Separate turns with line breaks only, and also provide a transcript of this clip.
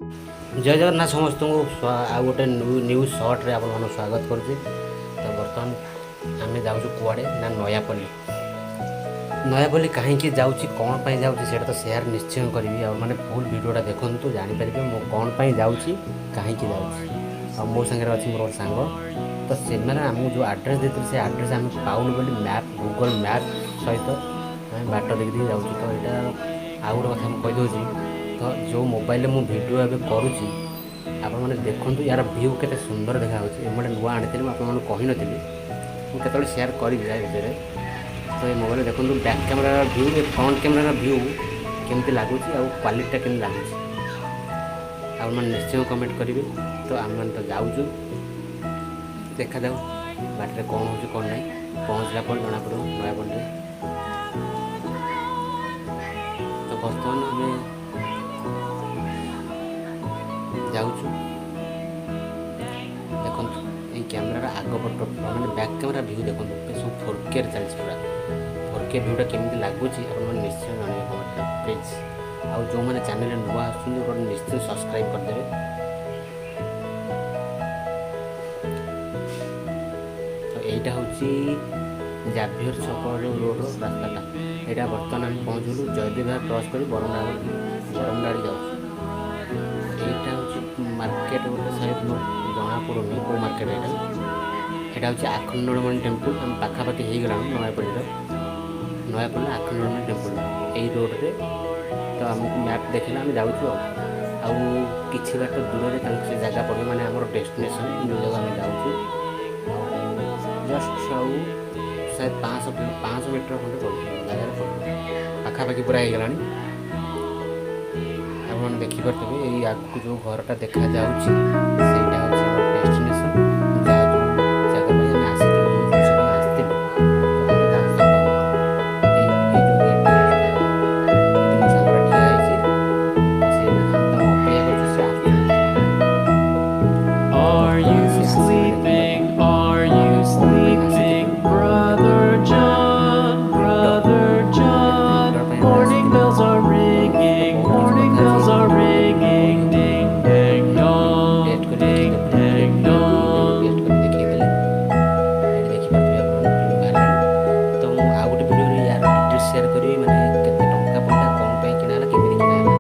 जय जगन्नाथ समस्त को आ गोटे न्यू सर्ट्रे आप स्वागत करुचे। तो बर्तमान आम जाऊँ कुआड़े ना नयापल्ली। नयापल्ली कहीं जाऊँगी कौन पर जाऊँगी से तो सेयार निश्चय करी और मैंने फुल वीडियोटा देखूँ जानीपारे मो कौन पर जाऊँगी कहीं जाऊँगी। मो सागर अच्छी मोर सांग तो से आमको जो आड्रेस देते से आड्रेस आम पाऊन बोली मैप गूगल मैप सहित बाट देखी जाऊँ। तो यहाँ आउ गोटे कथा कहीदे तो जो मोबाइल मु वीडियो एवं करुँची आपण मैंने देखूँ यार व्यू के सुंदर देखा मोटे नुआ आनी मुझे कही नी मुझे सेयार करी विषय। तो ये मोबाइल देखो back camera view front camera view केमती लगुच क्वालिटी केमती लगुच आप निश्चय कमेंट करेंगे। तो आम मैंने तो जाऊँ देखा जाऊ बाटे कौन हो कौन ना पहुँचला पर जना पड़ो नयापल्ली। तो बर्तमान आम जाऊँ देखो ये कैमेरा आग पट मैंने बैक कैमेरा व्यू देखो सब 4K चलती पूरा 4K व्यूटा केमती लगुच निश्चय जानवे कमेंट प्लीज। आउ जो मैंने चैनल नुआ आसुँच निश्चय सब्सक्राइब करदे। तो यहाँ हूँ जाभियर छक रोड रास्ताटा यहाँ बर्तमान आम पहुँचलु जयदेव क्रस कर बरमुंडा जाऊँ। यहाँ हूँ मार्केट गोटे साइड जना पड़ूनी कौ मार्केट यहाँ हूँ आखंडमणि टेम्पल आम पाखापाखि हो गला नयापल्ली आखंडमणि टेम्पल यही रोड्रे। तो आमको मैप देखना आम जाऊँ कि बाट दूर से जगह पड़े मैंने आम डेस्टिनेशन जो जगह आम जाऊँ जस्ट शायद 500 मीटर खंडे पड़े जगह पड़े पाखापाखि पूरा हो गला। आप देखिपे यही आगे जो घरटा देखा जाऊँगी